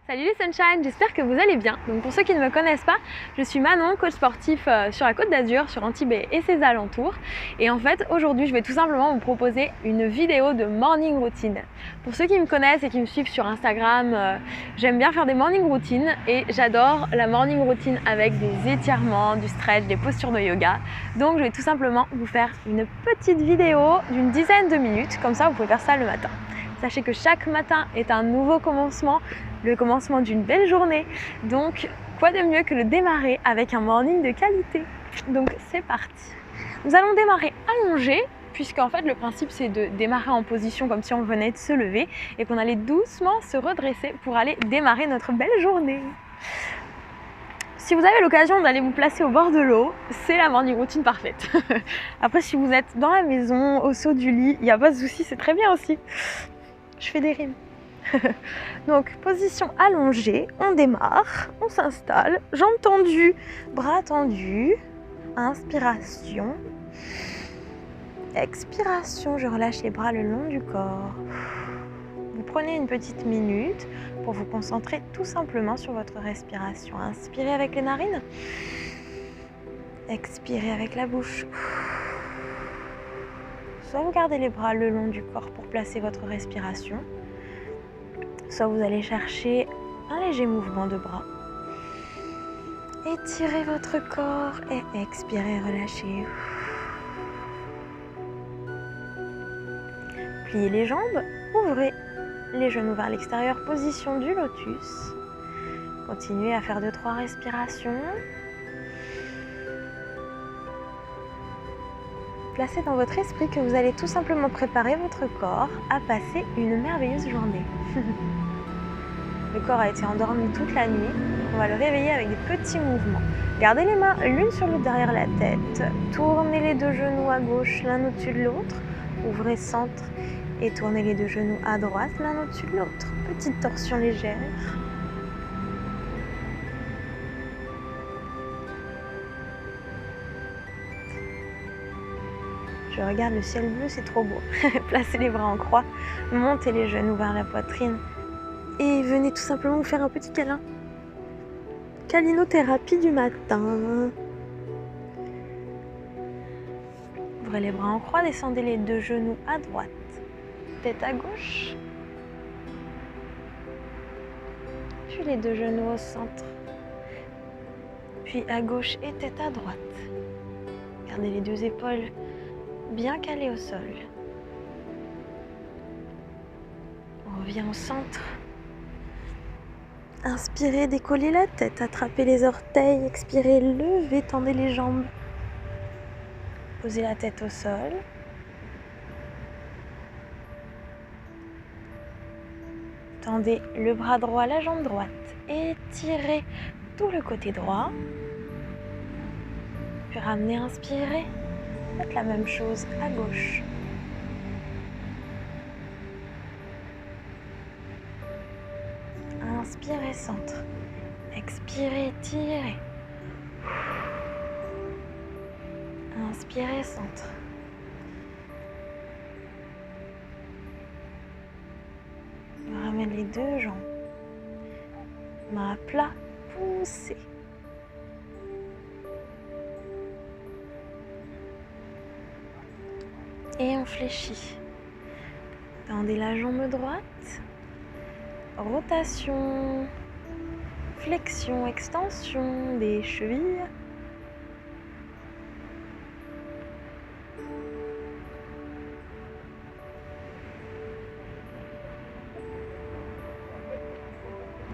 Salut les Sunshine, j'espère que vous allez bien. Donc pour ceux qui ne me connaissent pas, je suis Manon, coach sportif sur la Côte d'Azur, sur Antibes et ses alentours. Et en fait, aujourd'hui, je vais tout simplement vous proposer une vidéo de morning routine. Pour ceux qui me connaissent et qui me suivent sur Instagram, j'aime bien faire des morning routines et j'adore la morning routine avec des étirements, du stretch, des postures de yoga. Donc je vais tout simplement vous faire une petite vidéo d'une dizaine de minutes, comme ça vous pouvez faire ça le matin. Sachez que chaque matin est un nouveau commencement, le commencement d'une belle journée. Donc, quoi de mieux que le démarrer avec un morning de qualité. Donc, c'est parti. Nous allons démarrer allongé, puisqu'en fait, le principe, c'est de démarrer en position comme si on venait de se lever et qu'on allait doucement se redresser pour aller démarrer notre belle journée. Si vous avez l'occasion d'aller vous placer au bord de l'eau, c'est la morning routine parfaite. Après, si vous êtes dans la maison, au saut du lit, il n'y a pas de souci, c'est très bien aussi. Je fais des rimes. Donc, position allongée, on démarre, on s'installe, jambes tendues, bras tendus, inspiration, expiration, je relâche les bras le long du corps. Vous prenez une petite minute pour vous concentrer tout simplement sur votre respiration. Inspirez avec les narines, expirez avec la bouche. Soit vous gardez les bras le long du corps pour placer votre respiration, soit vous allez chercher un léger mouvement de bras. Étirez votre corps et expirez, relâchez. Pliez les jambes, ouvrez les genoux vers l'extérieur, position du lotus. Continuez à faire 2-3 respirations. Placez dans votre esprit que vous allez tout simplement préparer votre corps à passer une merveilleuse journée. Le corps a été endormi toute la nuit, on va le réveiller avec des petits mouvements. Gardez les mains l'une sur l'autre derrière la tête, tournez les deux genoux à gauche l'un au-dessus de l'autre, ouvrez centre et tournez les deux genoux à droite l'un au-dessus de l'autre. Petite torsion légère. Je regarde le ciel bleu, c'est trop beau. Placez les bras en croix, montez les genoux vers la poitrine et venez tout simplement vous faire un petit câlin. Câlinothérapie du matin. Ouvrez les bras en croix, descendez les deux genoux à droite, tête à gauche. Puis les deux genoux au centre. Puis à gauche et tête à droite. Gardez les deux épaules bien calé au sol. On revient au centre. Inspirez, décollez la tête, attrapez les orteils, expirez, levez, tendez les jambes. Posez la tête au sol. Tendez le bras droit, la jambe droite. Étirez tout le côté droit. Puis ramenez, inspirez. Faites la même chose à gauche. Inspirez, centre. Expirez, tirez. Inspirez, centre. On ramène les deux jambes. Main à plat, poussez. Et on fléchit. Tendez la jambe droite. Rotation. Flexion, extension des chevilles.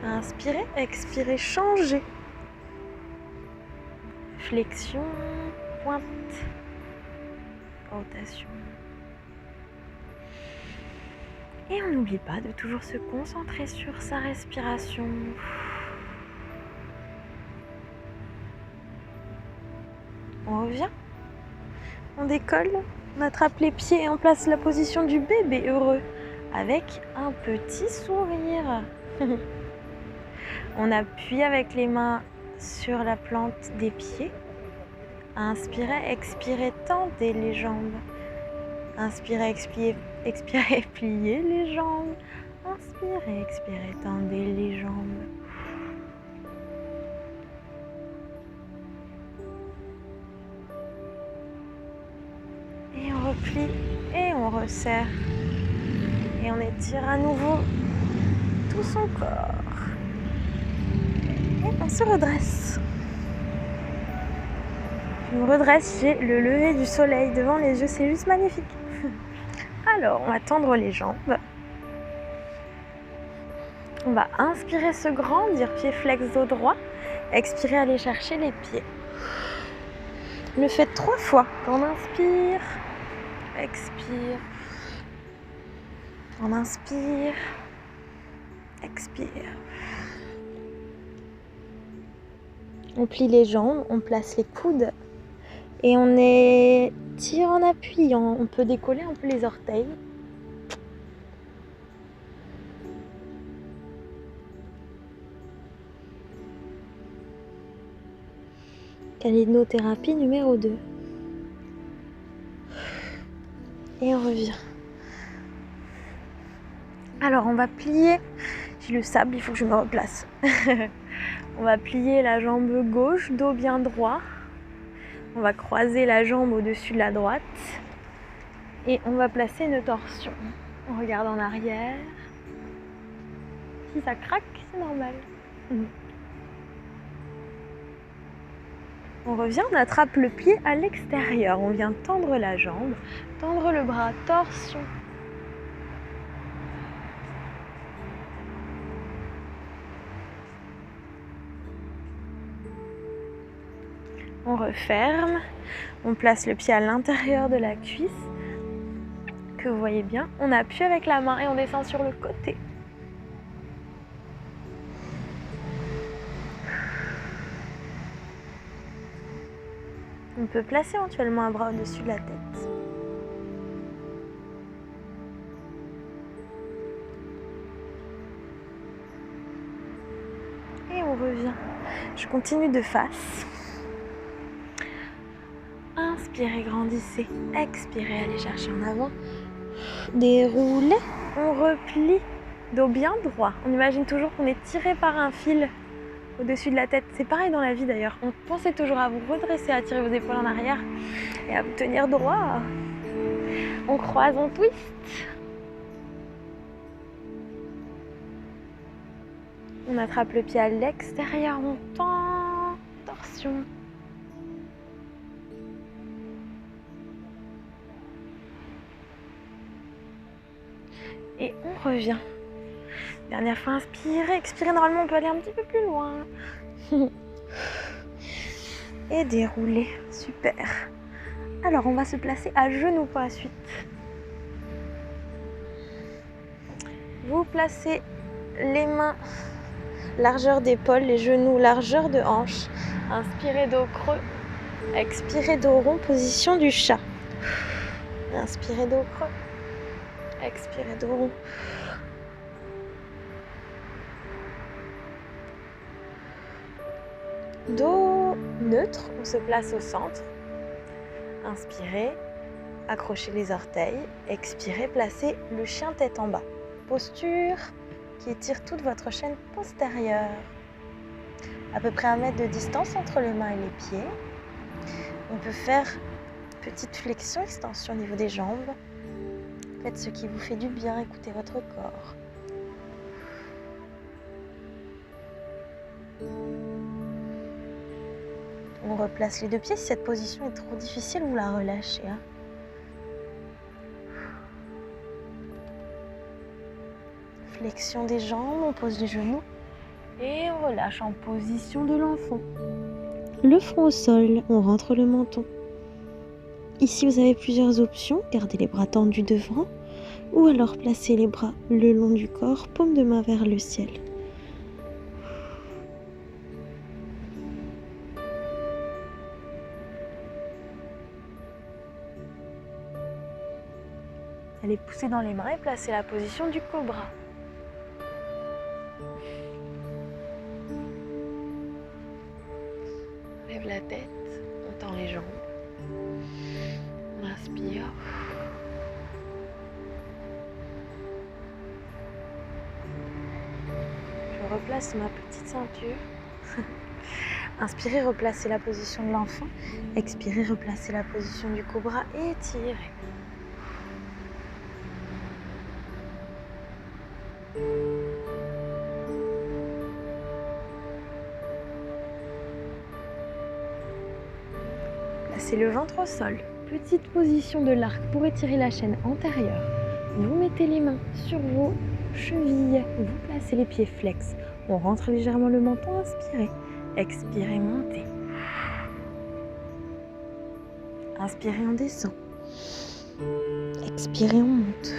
Inspirez, expirez, changez. Flexion, pointe. Rotation. Et on n'oublie pas de toujours se concentrer sur sa respiration. On revient. On décolle. On attrape les pieds et on place la position du bébé heureux avec un petit sourire. On appuie avec les mains sur la plante des pieds. Inspirez, expirez, tendez les jambes. Inspirez, expirez, pliez les jambes. Inspirez, expirez, tendez les jambes. replie et on resserre. Et on étire à nouveau tout son corps. Et on se redresse. Je me redresse, j'ai le lever du soleil devant les yeux, c'est juste magnifique. Alors, on va tendre les jambes. On va inspirer, se grandir, pied flex dos droit. Expirer, aller chercher les pieds. Le faites 3 fois. On inspire, expire. On inspire, expire. On plie les jambes, on place les coudes et on étire en appuyant. On peut décoller un peu les orteils. Calinothérapie numéro 2. Et on revient. Alors on va plier. J'ai le sable, il faut que je me replace. On va plier la jambe gauche, dos bien droit. On va croiser la jambe au-dessus de la droite. Et on va placer une torsion. On regarde en arrière. Si ça craque, c'est normal. On revient, on attrape le pied à l'extérieur. On vient tendre la jambe, tendre le bras, torsion. On referme, on place le pied à l'intérieur de la cuisse, que vous voyez bien. On appuie avec la main et on descend sur le côté. On peut placer éventuellement un bras au-dessus de la tête. Et on revient. Je continue de face. Inspirez, grandissez. Expirez, allez chercher en avant. Déroulez. On replie. Dos bien droit. On imagine toujours qu'on est tiré par un fil au-dessus de la tête. C'est pareil dans la vie d'ailleurs. On pensez toujours à vous redresser, à tirer vos épaules en arrière et à vous tenir droit. On croise, on twist. On attrape le pied à l'extérieur, on tend, torsion. Et on revient. Dernière fois, inspirez, expirez. Normalement, on peut aller un petit peu plus loin. Et dérouler. Super. Alors, on va se placer à genoux pour la suite. Vous placez les mains largeur d'épaule, les genoux largeur de hanche. Inspirez, dos creux. Expirez, dos rond, position du chat. Inspirez, dos creux. Expirez, dos rond. Dos neutre, on se place au centre. Inspirez, accrochez les orteils. Expirez, placez le chien tête en bas. Posture qui étire toute votre chaîne postérieure. À peu près 1 mètre de distance entre les mains et les pieds. On peut faire petite flexion, extension au niveau des jambes. Faites ce qui vous fait du bien, écoutez votre corps. On replace les 2 pieds. Si cette position est trop difficile, vous la relâchez. Flexion des jambes, on pose les genoux et on relâche en position de l'enfant. Le front au sol, on rentre le menton. Ici, vous avez plusieurs options. Gardez les bras tendus devant ou alors placez les bras le long du corps, paume de main vers le ciel. Allez pousser dans les mains et placer la position du cobra. On lève la tête, on tend les jambes. On inspire. Je replace ma petite ceinture. Inspirez, replacez la position de l'enfant. Expirez, replacez la position du cobra et étirez. placez le ventre au sol. Petite position de l'arc pour étirer la chaîne antérieure. Vous mettez les mains sur vos chevilles. Vous placez les pieds flex. On rentre légèrement le menton, inspirez. Expirez, montez. Inspirez, on descend. Expirez, on monte.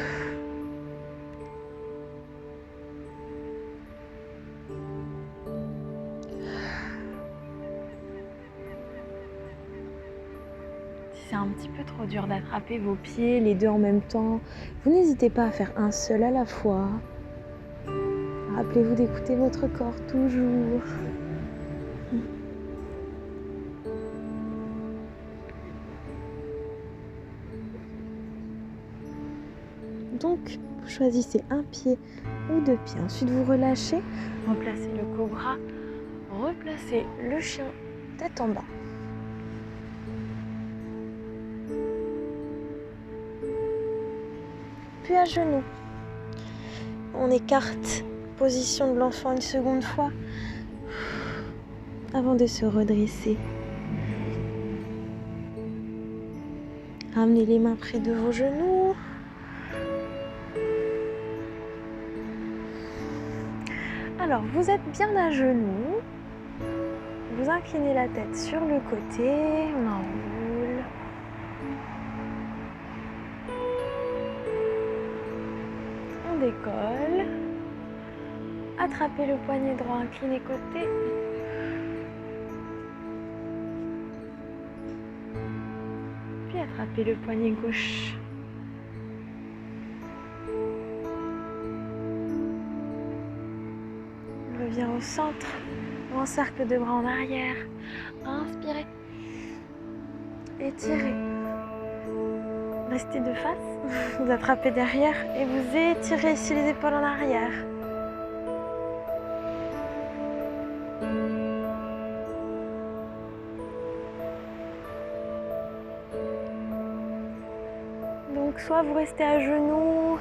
Si c'est un petit peu trop dur d'attraper vos pieds, les deux en même temps, vous n'hésitez pas à faire un seul à la fois. Rappelez-vous d'écouter votre corps toujours. Donc, vous choisissez un pied ou deux pieds. Ensuite, vous relâchez, replacez le cobra, replacez le chien tête en bas. Puis à genoux. On écarte position de l'enfant une seconde fois avant de se redresser. Ramenez les mains près de vos genoux. Alors, vous êtes bien à genoux. Vous inclinez la tête sur le côté. On enroule. On décolle. Attrapez le poignet droit, inclinez côté. Puis attrapez le poignet gauche. Reviens au centre. Grand cercle de bras en arrière. Inspirez. Étirez. Restez de face. Vous attrapez derrière et vous étirez ici les épaules en arrière. Donc soit vous restez à genoux,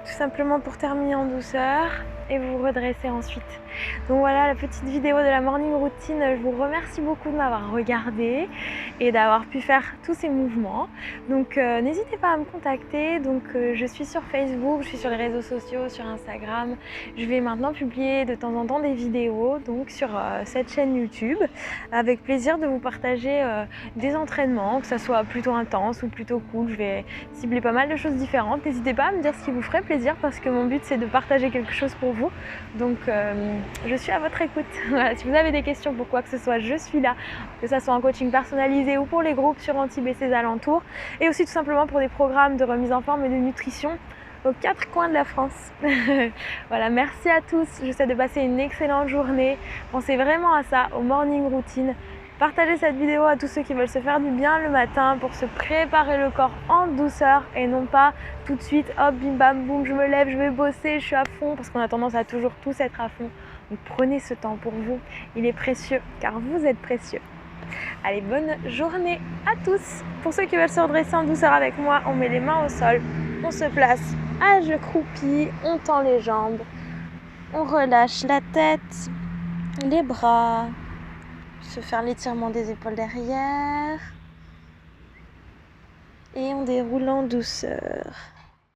tout simplement pour terminer en douceur, et vous redressez ensuite. Donc voilà la petite vidéo de la morning routine. Je vous remercie beaucoup de m'avoir regardé et d'avoir pu faire tous ces mouvements. Donc n'hésitez pas à me contacter. Donc je suis sur Facebook, je suis sur les réseaux sociaux, sur Instagram. Je vais maintenant publier de temps en temps des vidéos donc sur cette chaîne YouTube. Avec plaisir de vous partager des entraînements, que ça soit plutôt intense ou plutôt cool. Je vais cibler pas mal de choses différentes. N'hésitez pas à me dire ce qui vous ferait plaisir parce que mon but c'est de partager quelque chose pour vous. Donc je suis à votre écoute. Voilà, si vous avez des questions pour quoi que ce soit, je suis là. Que ce soit en coaching personnalisé ou pour les groupes sur Antibes et ses alentours. Et aussi tout simplement pour des programmes de remise en forme et de nutrition aux 4 coins de la France. Voilà, merci à tous. J'essaie de passer une excellente journée. Pensez vraiment à ça, aux morning routines. Partagez cette vidéo à tous ceux qui veulent se faire du bien le matin pour se préparer le corps en douceur et non pas tout de suite, hop, bim bam boum, je me lève, je vais bosser, je suis à fond parce qu'on a tendance à toujours tous être à fond. Donc prenez ce temps pour vous, il est précieux car vous êtes précieux. Allez, bonne journée à tous. Pour ceux qui veulent se redresser en douceur avec moi, on met les mains au sol, on se place à genoux croupis, on tend les jambes, on relâche la tête, les bras. Se faire l'étirement des épaules derrière et on déroule en douceur.